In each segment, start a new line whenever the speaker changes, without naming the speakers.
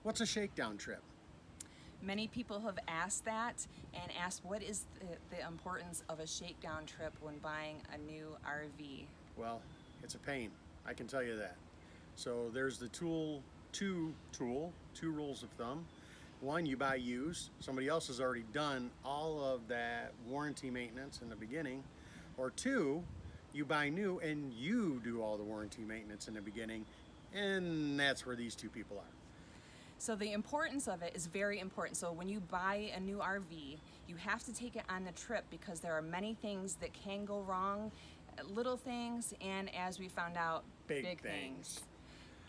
What's a shakedown trip?
Many people have asked that and asked what is the importance of a shakedown trip when buying a new RV?
Well, it's a pain, I can tell you that. So there's the two rules of thumb. One, you buy used. Somebody else has already done all of that warranty maintenance in the beginning. Or two, you buy new and you do all the warranty maintenance in the beginning. And that's where these two people are.
So the importance of it is very important. So when you buy a new RV, you have to take it on the trip because there are many things that can go wrong, little things, and as we found out, big things.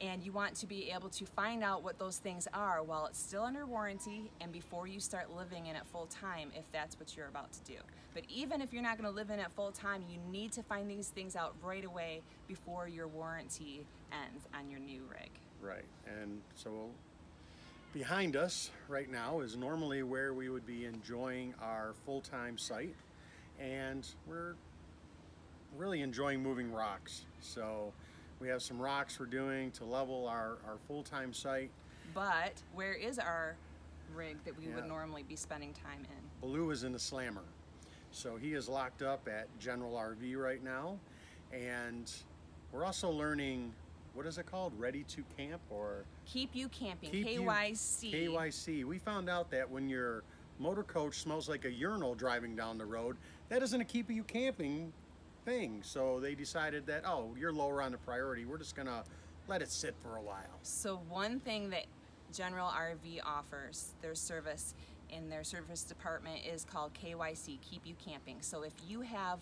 And you want to be able to find out what those things are while it's still under warranty and before you start living in it full time, if that's what you're about to do. But even if you're not going to live in it full time, you need to find these things out right away before your warranty ends on your new rig.
Right, and so behind us right now is normally where we would be enjoying our full-time site, and we're really enjoying moving rocks. So we have some rocks we're doing to level our full-time site.
But where is our rig that we would
Yeah.
normally be spending time in?
Baloo is in the slammer. So he is locked up at General RV right now, and we're also learning, what is it called? Ready to camp, or
Keep You Camping,
Keep You-
KYC.
KYC. We found out that when your motor coach smells like a urinal driving down the road, that isn't a keep you camping thing. So they decided that, oh, you're lower on the priority. We're just gonna let it sit for a while.
So one thing that General RV offers, their service in their service department, is called KYC, Keep You Camping. So if you have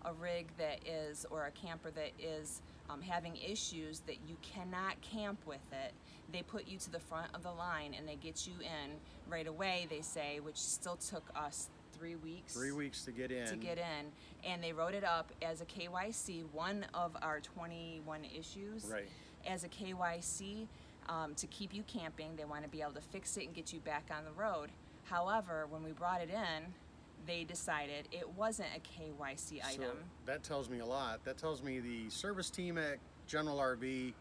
a rig that is, or a camper that is having issues that you cannot camp with it, they put you to the front of the line and they get you in right away, they say, which still took us 3 weeks.
3 weeks to get in.
And they wrote it up as a KYC, one of our 21 issues.
Right.
As a KYC, to keep you camping. They want to be able to fix it and get you back on the road. However, when we brought it in, they decided it wasn't a KYC
So
item.
that tells me a lot. That tells me the service team at General RV,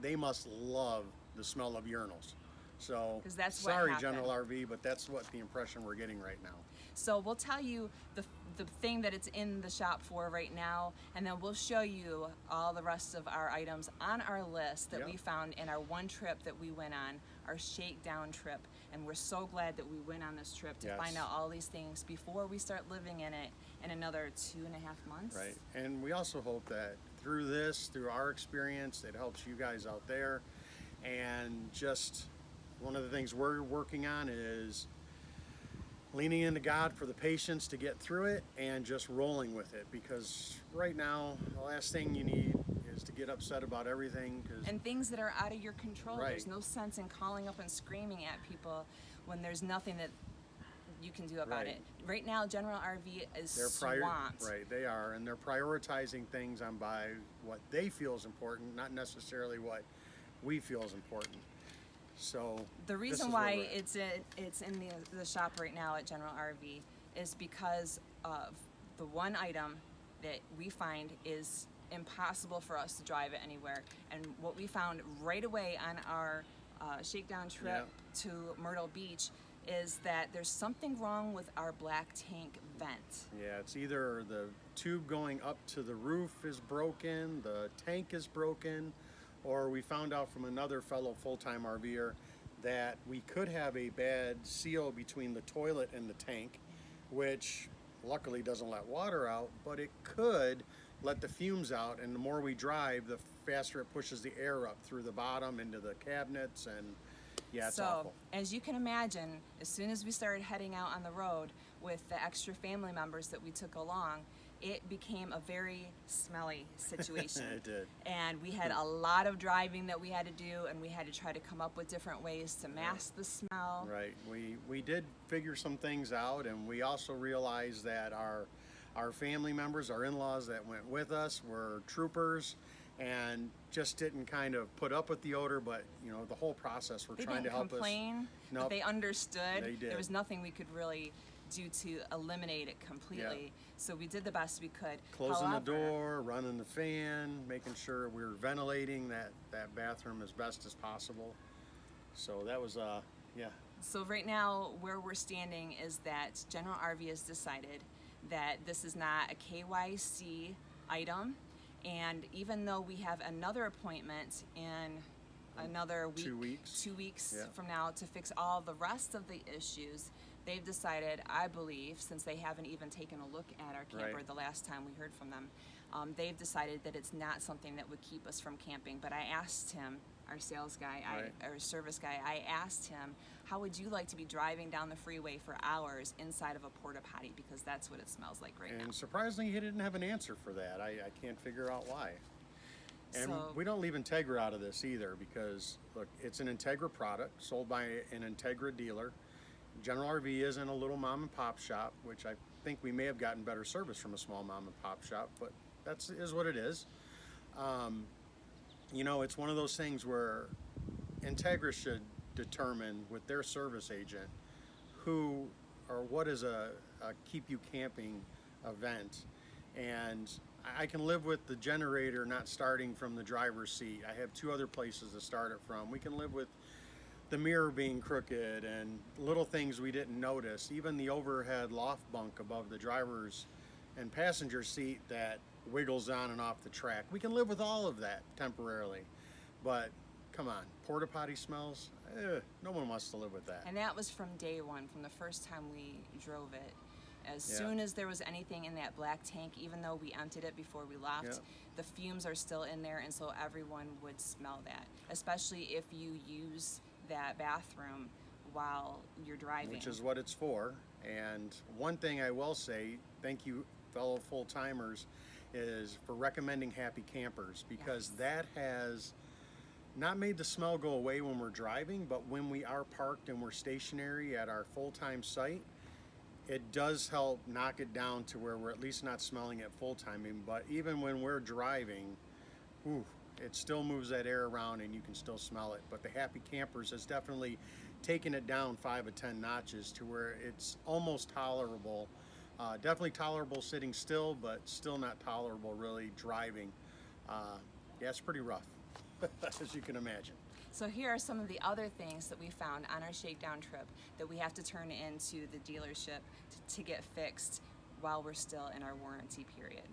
they must love the smell of urinals. So
'Cause that's what
sorry,
happened.
General RV, but that's what the impression we're getting right now.
So we'll tell you the thing that it's in the shop for right now, and then we'll show you all the rest of our items on our list that
Yep.
we found in our one trip that we went on, our Shakedown trip. And we're so glad that we went on this trip to
Yes.
find out all these things before we start living in it in another 2.5 months.
Right. And we also hope that through this, through our experience, it helps you guys out there. And just one of the things we're working on is leaning into God for the patience to get through it and just rolling with it, because right now the last thing you need is to get upset about everything,
And things that are out of your control.
Right.
There's no sense in calling up and screaming at people when there's nothing that you can do about
Right.
it. Right now, General RV is
they're
swamped.
right, they are, and they're prioritizing things on by what they feel is important, not necessarily what we feel is important. So
The
this
reason
is where
why
we're at.
it's in the shop right now at General RV is because of the one item that we find is impossible for us to drive it anywhere. And what we found right away on our Shakedown trip to Myrtle Beach is that there's something wrong with our black tank vent.
Yeah, it's either the tube going up to the roof is broken, the tank is broken, or we found out from another fellow full-time RVer that we could have a bad seal between the toilet and the tank, which luckily doesn't let water out, but it could let the fumes out, and the more we drive, the faster it pushes the air up through the bottom into the cabinets, and yeah, it's
so,
awful.
as you can imagine, as soon as we started heading out on the road with the extra family members that we took along, it became a very smelly situation.
It did.
And we had a lot of driving that we had to do, and we had to try to come up with different ways to mask the smell.
Right. We did figure some things out, and we also realized that our family members, our in-laws that went with us, were troopers and just didn't kind of put up with the odor, but you know, the whole process, we're
They
trying to
didn't
help
complain,
us.
but
Nope.
they understood.
They did.
There was nothing we could really do to eliminate it completely.
Yeah.
So we did the best we could.
Closing
However,
the door, running the fan, making sure we're ventilating that bathroom as best as possible. So that was, yeah.
So right now, where we're standing is that General RV has decided that this is not a KYC item, and even though we have another appointment in another week,
2 weeks.
2 weeks
Yeah.
from now to fix all the rest of the issues, they've decided, I believe, since they haven't even taken a look at our camper
Right.
the last time we heard from them, they've decided that it's not something that would keep us from camping. But I asked him, our sales guy,
Right.
our service guy, I asked him, how would you like to be driving down the freeway for hours inside of a porta potty? Because that's what it smells like right now.
And surprisingly, he didn't have an answer for that. I can't figure out why. And
So-
we don't leave Entegra out of this either, because look, it's an Entegra product sold by an Entegra dealer. General RV isn't a little mom and pop shop, which I think we may have gotten better service from a small mom and pop shop, but that's is what it is. You know, it's one of those things where Entegra should determine with their service agent who or what is a keep you camping event. And I can live with the generator not starting from the driver's seat. I have 2 other places to start it from. We can live with the mirror being crooked and little things we didn't notice. Even the overhead loft bunk above the driver's and passenger seat that wiggles on and off the track. We can live with all of that temporarily. But come on, porta potty smells? No one wants to live with that.
And that was from day one, from the first time we drove it. As
Yeah.
soon as there was anything in that black tank, even though we emptied it before we left,
Yeah.
the fumes are still in there, and so everyone would smell that, especially if you use that bathroom while you're driving.
Which is what it's for. And one thing I will say, thank you, fellow full-timers, is for recommending Happy Campers, because
Yes.
that has not made the smell go away when we're driving, but when we are parked and we're stationary at our full-time site, it does help knock it down to where we're at least not smelling it full-timing. But even when we're driving, ooh, it still moves that air around and you can still smell it. But the Happy Campers has definitely taken it down 5 or 10 notches to where it's almost tolerable. Definitely tolerable sitting still, but still not tolerable really driving. Yeah, it's pretty rough, as you can imagine.
So here are some of the other things that we found on our shakedown trip that we have to turn into the dealership to get fixed while we're still in our warranty period.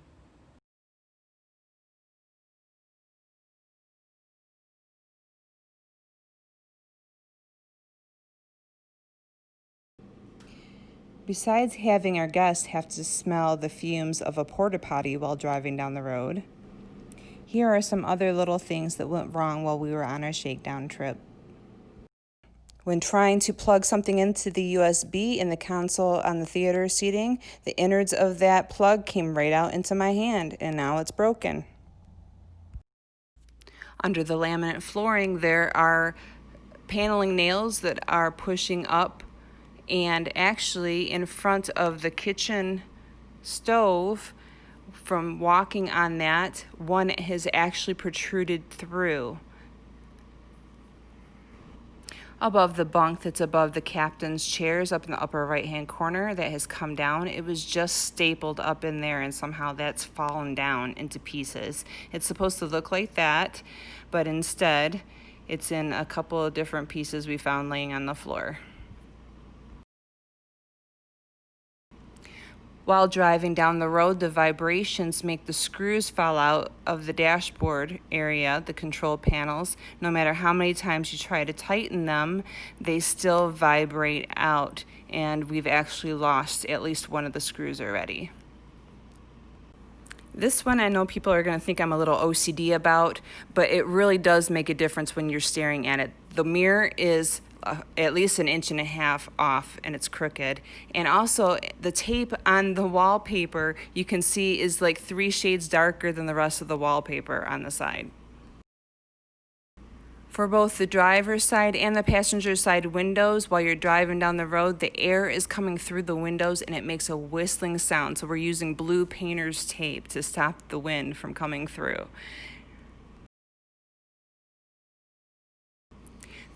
Besides having our guests have to smell the fumes of a porta potty while driving down the road, here are some other little things that went wrong while we were on our shakedown trip. When trying to plug something into the USB in the console on the theater seating, the innards of that plug came right out into my hand, and now it's broken. Under the laminate flooring, there are paneling nails that are pushing up, and actually in front of the kitchen stove, from walking on that, one has actually protruded through. Above the bunk that's above the captain's chairs up in the upper right hand corner, that has come down. It was just stapled up in there, and somehow that's fallen down into pieces. It's supposed to look like that, but instead it's in a couple of different pieces we found laying on the floor. While driving down the road, the vibrations make the screws fall out of the dashboard area, the control panels. No matter how many times you try to tighten them, they still vibrate out, and we've actually lost at least one of the screws already. This one I know people are going to think I'm a little OCD about, but it really does make a difference when you're staring at it. The mirror is at least 1.5 inches off, and it's crooked. And also the tape on the wallpaper, you can see, is like 3 shades darker than the rest of the wallpaper on the side. For both the driver's side and the passenger side windows, while you're driving down the road, the air is coming through the windows and it makes a whistling sound. So we're using blue painter's tape to stop the wind from coming through.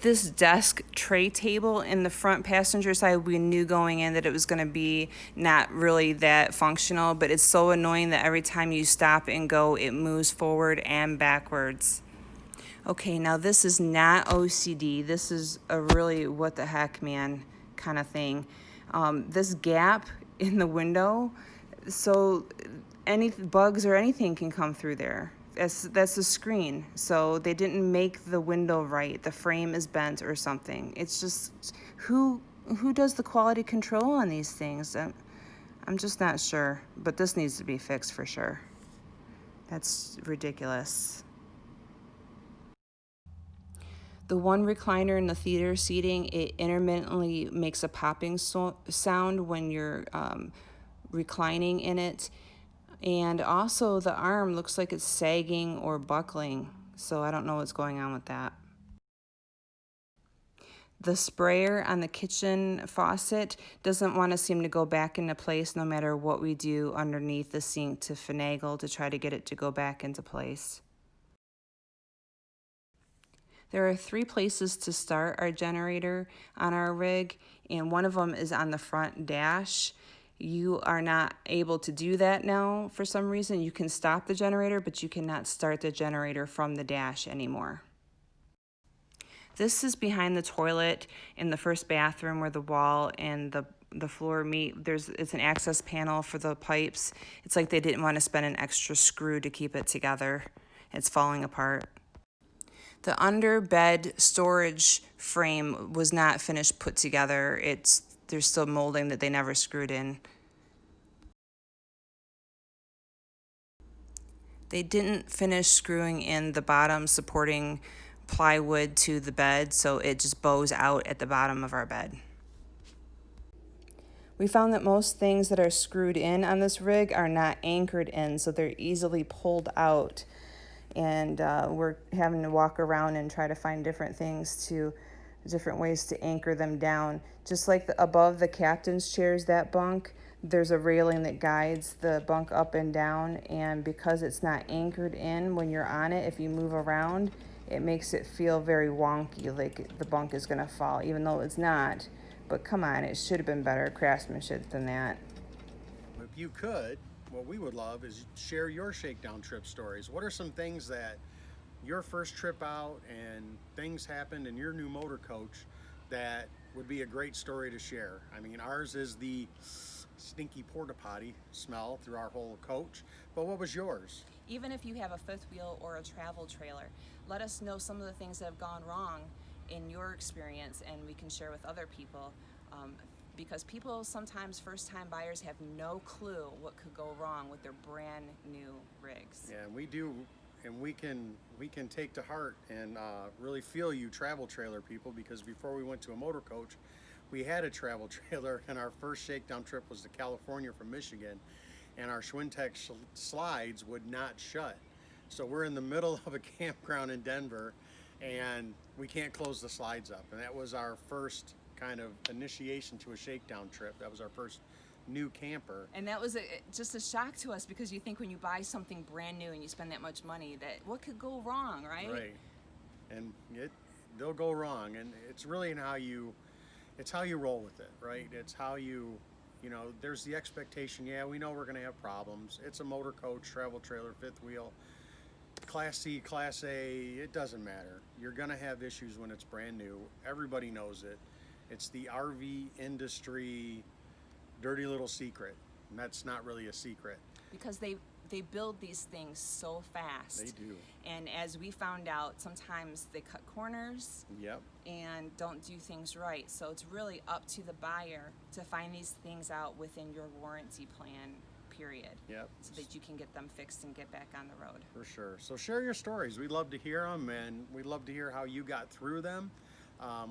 This desk tray table in the front passenger side, we knew going in that it was going to be not really that functional, but it's so annoying that every time you stop and go, it moves forward and backwards. Okay, now this is not OCD. This is a really what the heck, man, kind of thing. This gap in the window, so any bugs or anything can come through there. That's the screen. So they didn't make the window right. The frame is bent or something. It's just who does the quality control on these things? I'm just not sure. But this needs to be fixed for sure. That's ridiculous. The one recliner in the theater seating, it intermittently makes a popping sound when you're reclining in it. And also the arm looks like it's sagging or buckling. So I don't know what's going on with that. The sprayer on the kitchen faucet doesn't want to seem to go back into place no matter what we do underneath the sink to finagle to try to get it to go back into place. There are 3 places to start our generator on our rig, and one of them is on the front dash. You are not able to do that now for some reason. You can stop the generator, but you cannot start the generator from the dash anymore. This is behind the toilet in the first bathroom where the wall and the floor meet. It's an access panel for the pipes. It's like they didn't want to spend an extra screw to keep it together. It's falling apart. The under bed storage frame was not finished put together. There's still molding that they never screwed in. They didn't finish screwing in the bottom supporting plywood to the bed, so it just bows out at the bottom of our bed. We found that most things that are screwed in on this rig are not anchored in, so they're easily pulled out. And we're having to walk around and try to find different ways to anchor them down. Just like above the captain's chairs, that bunk, there's a railing that guides the bunk up and down, and because it's not anchored in when you're on it, if you move around, it makes it feel very wonky, like the bunk is going to fall, even though it's not. But come on, it should have been better craftsmanship than that.
If you could, what we would love is share your shakedown trip stories. What are some things that your first trip out and things happened in your new motor coach that would be a great story to share? I mean, ours is the stinky porta potty smell through our whole coach, but what was yours?
Even if you have a fifth wheel or a travel trailer, let us know some of the things that have gone wrong in your experience, and we can share with other people. Because people sometimes, first-time buyers, have no clue what could go wrong with their brand new rigs.
Yeah, we do, and we can take to heart and really feel you travel trailer people, because before we went to a motor coach, we had a travel trailer, and our first shakedown trip was to California from Michigan, and our Schwintek slides would not shut. So we're in the middle of a campground in Denver, and we can't close the slides up, and that was our first kind of initiation to a shakedown trip. That was our first new camper.
And that was just a shock to us, because you think when you buy something brand new and you spend that much money, that what could go wrong, right?
Right. And they'll go wrong, and it's really how you roll with it, right? It's how you know, there's the expectation, yeah, we know we're going to have problems. It's a motor coach, travel trailer, fifth wheel, Class C, Class A, it doesn't matter. You're going to have issues when it's brand new. Everybody knows it. It's the RV industry dirty little secret, and that's not really a secret.
Because they build these things so fast.
They do.
And as we found out, sometimes they cut corners.
Yep.
And don't do things right. So it's really up to the buyer to find these things out within your warranty plan period.
Yep.
So that you can get them fixed and get back on the road.
For sure. So share your stories. We'd love to hear them, and we'd love to hear how you got through them.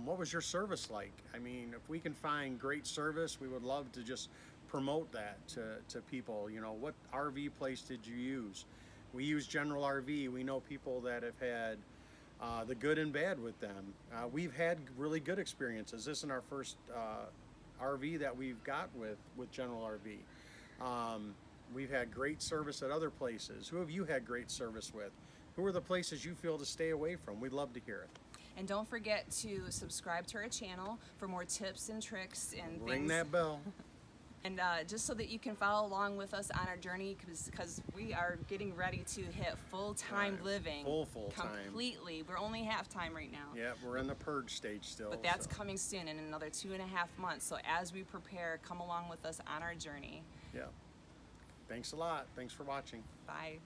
What was your service like? I mean, if we can find great service, we would love to just promote that to people. You know, what RV place did you use? We use General RV. We know people that have had the good and bad with them. We've had really good experiences. This is our first RV that we've got with General RV. We've had great service at other places. Who have you had great service with? Who are the places you feel to stay away from? We'd love to hear it.
And don't forget to subscribe to our channel for more tips and tricks and
Ring
things.
that bell.
And just so that you can follow along with us on our journey, because we are getting ready to hit full-time
Right.
living.
Full-time.
Completely. We're only half-time right now.
Yeah, we're in the purge stage still.
But that's
so.
coming soon in another 2.5 months. So as we prepare, come along with us on our journey.
Yeah. Thanks a lot. Thanks for watching.
Bye.